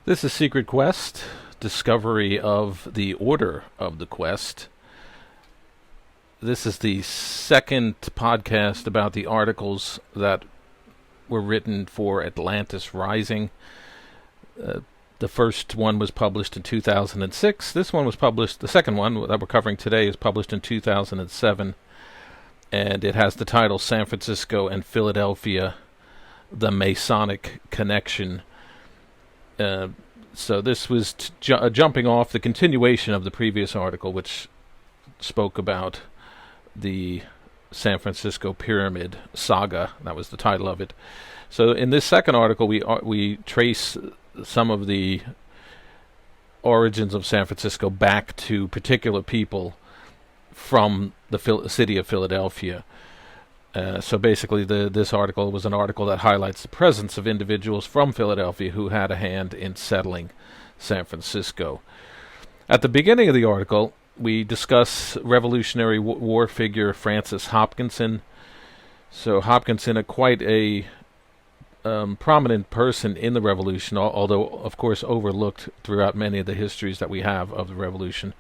This is Secret Quest, discovery of the order of the quest. This is the second podcast about the articles that were written for Atlantis Rising. The first one was published in 2006. This one was published, the second one that we're covering today is published in 2007. And it has the title San Francisco and Philadelphia, the Masonic Connection. So this was jumping off the continuation of the previous article, which spoke about the San Francisco Pyramid Saga. That was the title of it. So in this second article, we trace some of the origins of San Francisco back to particular people from the city of Philadelphia. So basically, this article was an article that highlights the presence of individuals from Philadelphia who had a hand in settling San Francisco. At the beginning of the article, we discuss Revolutionary War figure Francis Hopkinson. So Hopkinson, quite a prominent person in the Revolution, although, of course, overlooked throughout many of the histories that we have of the Revolution.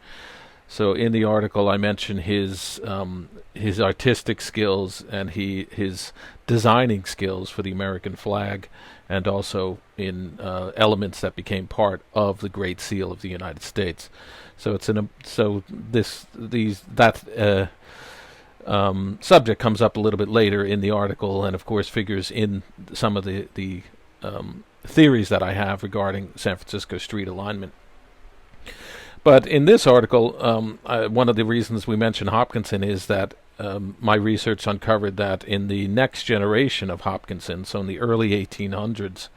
So in the article, I mention his artistic skills and his designing skills for the American flag, and also in elements that became part of the Great Seal of the United States. So that subject comes up a little bit later in the article, and of course figures in some of the theories that I have regarding San Francisco street alignment. But in this article, one of the reasons we mention Hopkinson is that my research uncovered that in the next generation of Hopkinson, so in the early 1800s,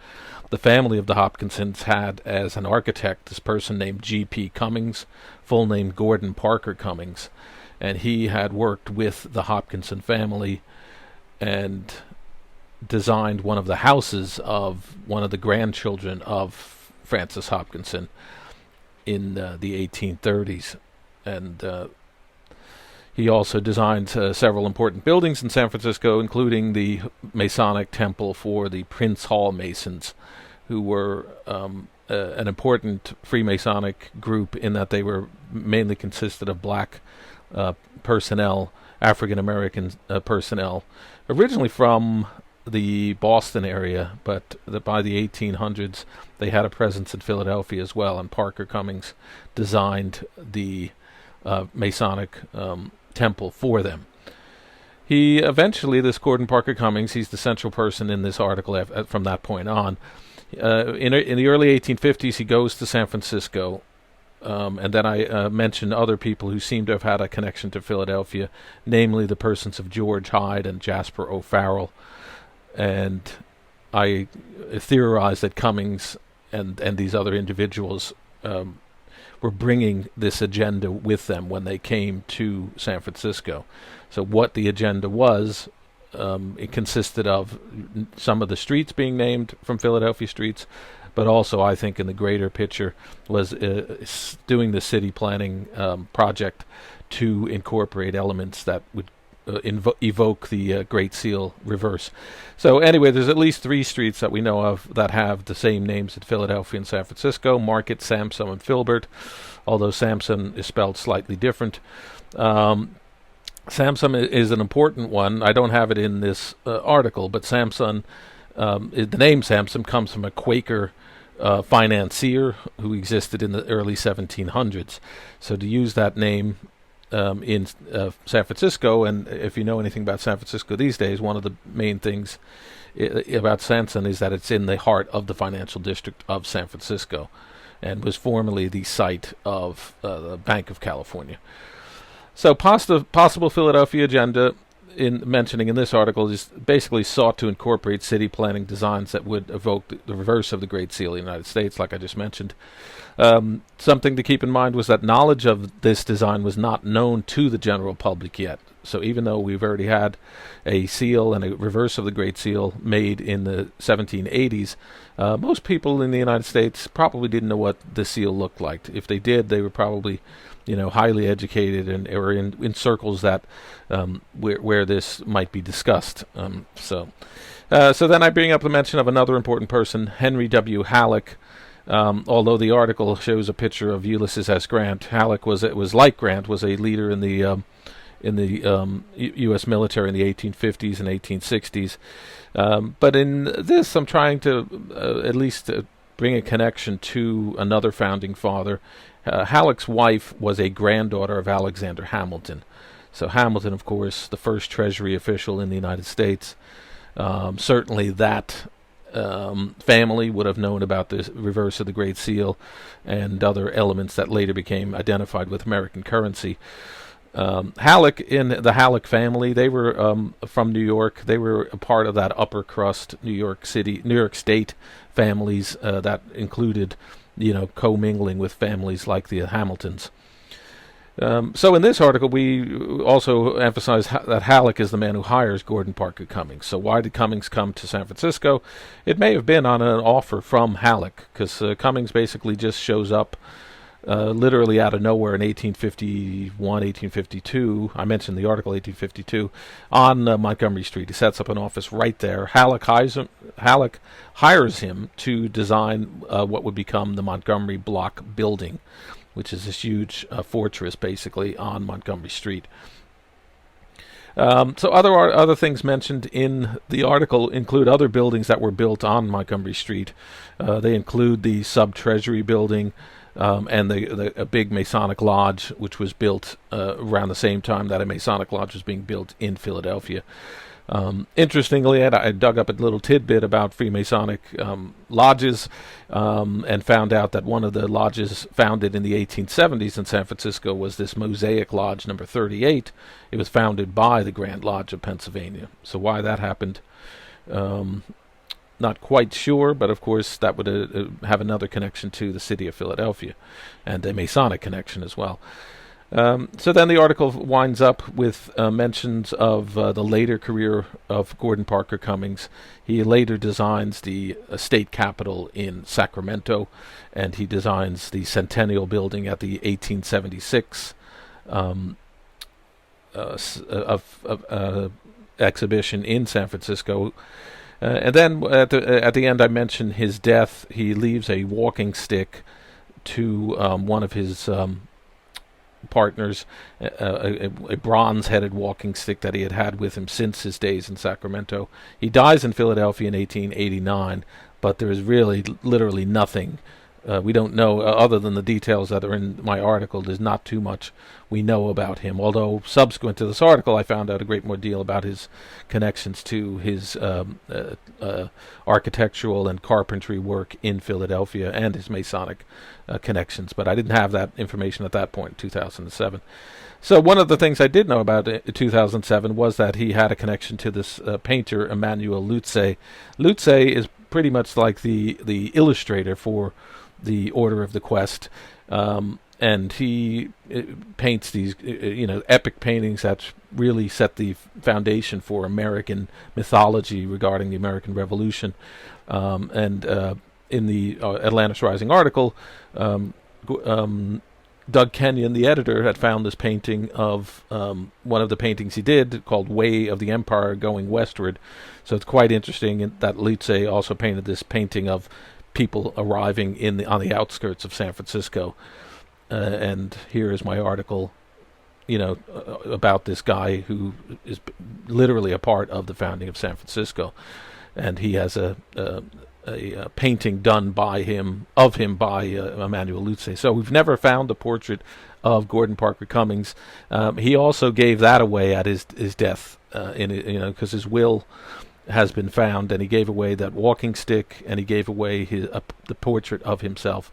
the family of the Hopkinsons had as an architect this person named G.P. Cummings, full name Gordon Parker Cummings, and he had worked with the Hopkinson family and designed one of the houses of one of the grandchildren of Francis Hopkinson in the 1830s, and he also designed several important buildings in San Francisco, including the Masonic temple for the Prince Hall Masons, who were an important freemasonic group in that they were mainly consisted of black personnel, African American personnel, originally from the Boston area, but by the 1800s they had a presence in Philadelphia as well, and Parker Cummings designed the Masonic temple for them. He eventually, this Gordon Parker Cummings, he's the central person in this article from that point on. In the early 1850s, he goes to San Francisco, and then I mention other people who seem to have had a connection to Philadelphia, namely the persons of George Hyde and Jasper O'Farrell. And I theorize that Cummings and these other individuals were bringing this agenda with them when they came to San Francisco. So what the agenda was, it consisted of some of the streets being named from Philadelphia streets, but also I think in the greater picture was doing the city planning project to incorporate elements that would evoke the Great Seal reverse. So anyway, there's at least 3 streets that we know of that have the same names in Philadelphia and San Francisco: Market, Sampson, and Filbert, although Sampson is spelled slightly different. Sampson is an important one. I don't have it in this article, but Sampson, the name Sampson comes from a Quaker financier who existed in the early 1700s. So to use that name in San Francisco, and if you know anything about San Francisco these days, one of the main things about Sampson is that it's in the heart of the financial district of San Francisco and was formerly the site of the Bank of California. So possible Philadelphia agenda in mentioning in this article is basically sought to incorporate city planning designs that would evoke the reverse of the Great Seal of the United States, like I just mentioned. Something to keep in mind was that knowledge of this design was not known to the general public yet. So even though we've already had a seal and a reverse of the Great Seal made in the 1780s, most people in the United States probably didn't know what the seal looked like. If they did, they were probably highly educated and or in circles that where this might be discussed. So then I bring up the mention of another important person, Henry W. Halleck, Although the article shows a picture of Ulysses S. Grant, Halleck was like Grant, was a leader in the U.S. military in the 1850s and 1860s. But in this, I'm trying to at least bring a connection to another founding father. Halleck's wife was a granddaughter of Alexander Hamilton. So Hamilton, of course, the first Treasury official in the United States. Certainly that family would have known about the reverse of the Great Seal and other elements that later became identified with American currency. Halleck, in the Halleck family, they were from New York. They were a part of that upper crust New York State families that included, commingling with families like the Hamiltons. So in this article, we also emphasize that Halleck is the man who hires Gordon Parker Cummings. So why did Cummings come to San Francisco? It may have been on an offer from Halleck, because Cummings basically just shows up literally out of nowhere in 1851, 1852. I mentioned the article 1852 on Montgomery Street. He sets up an office right there. Halleck hires him to design what would become the Montgomery Block building, which is this huge fortress basically on Montgomery Street. So other things mentioned in the article include other buildings that were built on Montgomery Street. They include the Sub-Treasury building, and a big Masonic lodge, which was built around the same time that a Masonic lodge was being built in Philadelphia. Interestingly, I dug up a little tidbit about Freemasonic lodges and found out that one of the lodges founded in the 1870s in San Francisco was this Mosaic Lodge number 38. It was founded by the Grand Lodge of Pennsylvania. So why that happened, not quite sure, but of course that would have another connection to the city of Philadelphia and a Masonic connection as well. So then the article winds up with mentions of the later career of Gordon Parker Cummings. He later designs the state capitol in Sacramento, and he designs the Centennial Building at the 1876 exhibition in San Francisco. And then at the end, I mentioned his death. He leaves a walking stick to one of his partners, a bronze-headed walking stick that he had with him since his days in Sacramento. He dies in Philadelphia in 1889, but there is really literally nothing. We don't know, other than the details that are in my article. There's not too much we know about him, although subsequent to this article I found out a great more deal about his connections to his architectural and carpentry work in Philadelphia and his Masonic connections, but I didn't have that information at that point in 2007. So one of the things I did know about 2007 was that he had a connection to this painter, Emmanuel Lutze. Lutze is pretty much like the illustrator for the Order of the Quest, and he paints these epic paintings that really set the foundation for American mythology regarding the American Revolution. And in the Atlantis Rising article, Doug Kenyon, the editor, had found this painting of one of the paintings he did called Way of the Empire Going Westward. So it's quite interesting that Lutze also painted this painting of people arriving on the outskirts of San Francisco. And here is my article, about this guy who is literally a part of the founding of San Francisco. And he has a painting done by him by Emmanuel Lutze. So we've never found the portrait of Gordon Parker Cummings. He also gave that away at his death, because his will has been found, and he gave away that walking stick, and he gave away the portrait of himself.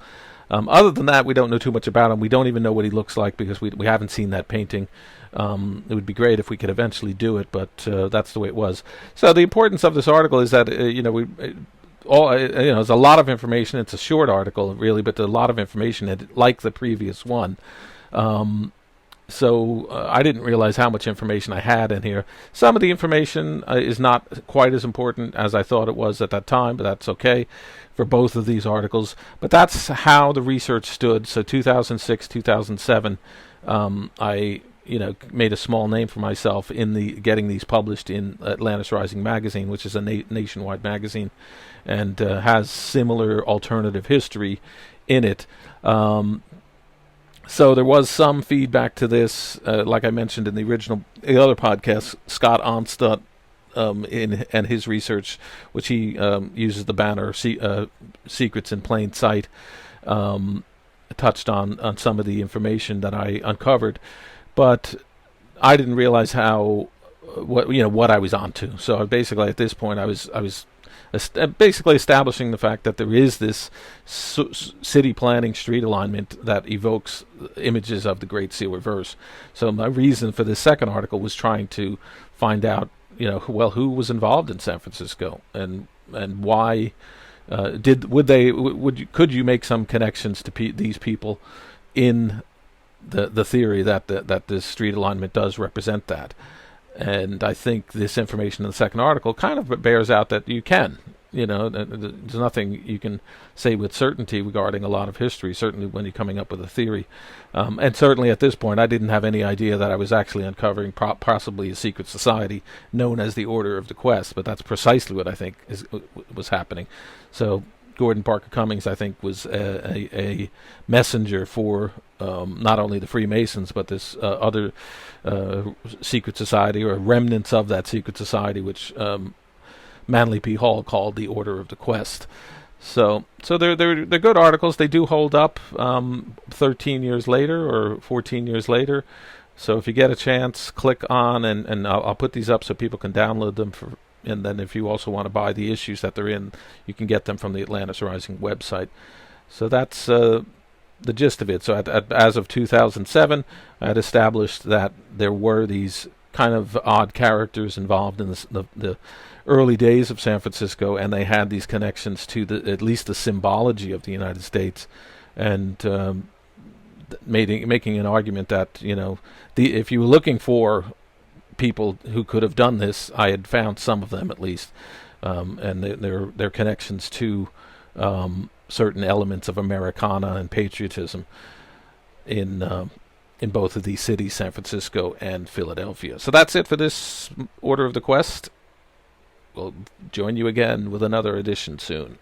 Other than that, we don't know too much about him. We don't even know what he looks like because we haven't seen that painting. It would be great if we could eventually do it, but that's the way it was. So the importance of this article is that there's a lot of information. It's a short article, really, but there's a lot of information, like the previous one. So I didn't realize how much information I had in here. Some of the information is not quite as important as I thought it was at that time, but that's okay for both of these articles. But that's how the research stood. So 2006, 2007, I made a small name for myself in the getting these published in Atlantis Rising magazine, which is a nationwide magazine, and has similar alternative history in it. So there was some feedback to this, like I mentioned in the other podcast, Scott Onstad, and his research, which he uses the banner "Secrets in Plain Sight," touched on some of the information that I uncovered, but I didn't realize what I was onto. So basically, at this point, I was basically establishing the fact that there is this city planning street alignment that evokes images of the Great Seal Reverse. So my reason for this second article was trying to find out, who was involved in San Francisco and why could you make some connections to these people in the theory that this street alignment does represent that. And I think this information in the second article kind of bears out that you can. There's nothing you can say with certainty regarding a lot of history, certainly when you're coming up with a theory. And certainly at this point, I didn't have any idea that I was actually uncovering possibly a secret society known as the Order of the Quest, but that's precisely what I think was happening. So Gordon Parker Cummings, I think, was a messenger for not only the Freemasons, but this other secret society, or remnants of that secret society, which Manly P. Hall called the Order of the Quest. So they're good articles. They do hold up 13 years later or 14 years later. So if you get a chance, click on, and I'll put these up so people can download them and then if you also want to buy the issues that they're in, you can get them from the Atlantis Rising website. So that's the gist of it. So as of 2007, I had established that there were these kind of odd characters involved in the early days of San Francisco, and they had these connections to at least the symbology of the United States, and making an argument that if you were looking for people who could have done this, I had found some of them at least, and their connections to certain elements of Americana and patriotism in both of these cities, San Francisco and Philadelphia. So that's it for this Order of the Quest. We'll join you again with another edition soon.